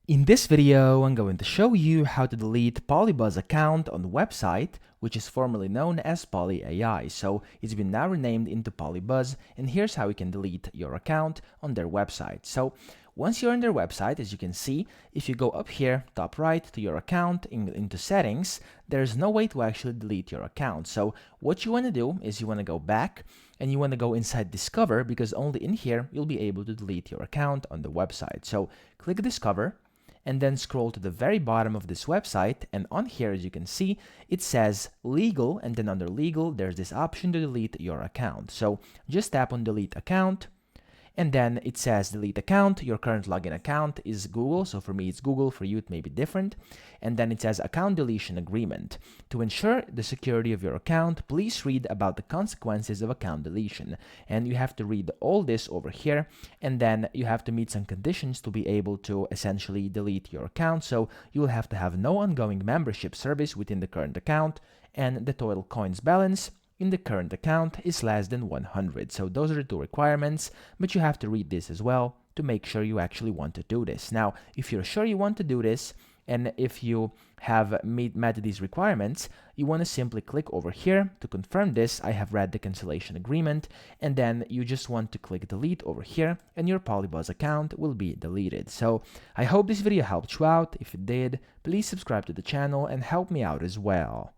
In this video, I'm going to show you how to delete PolyBuzz account on the website, which is formerly known as poly.ai. So it's been now renamed into PolyBuzz, and here's how you can delete your account on their website. So once you're on their website, as you can see, if you go up here, top right, to your account, into settings, there's no way to actually delete your account. So what you want to do is you want to go back and you want to go inside Discover, because only in here you'll be able to delete your account on the website. So click Discover, and then scroll to the very bottom of this website, and on here, as you can see, it says legal, and then under legal there's this option to delete your account. So just tap on delete account, and then it says delete account. Your current login account is Google, so for me it's Google, for you it may be different. And then it says account deletion agreement. To ensure the security of your account, please read about the consequences of account deletion. And you have to read all this over here, and then you have to meet some conditions to be able to essentially delete your account. So you will have to have no ongoing membership service within the current account, and the total coins balance in the current account is less than 100. So those are the two requirements, but you have to read this as well to make sure you actually want to do this. Now, if you're sure you want to do this, and if you have met these requirements, you want to simply click over here to confirm this. I have read the cancellation agreement, and then you just want to click delete over here, and your PolyBuzz account will be deleted. So I hope this video helped you out. If it did, please subscribe to the channel and help me out as well.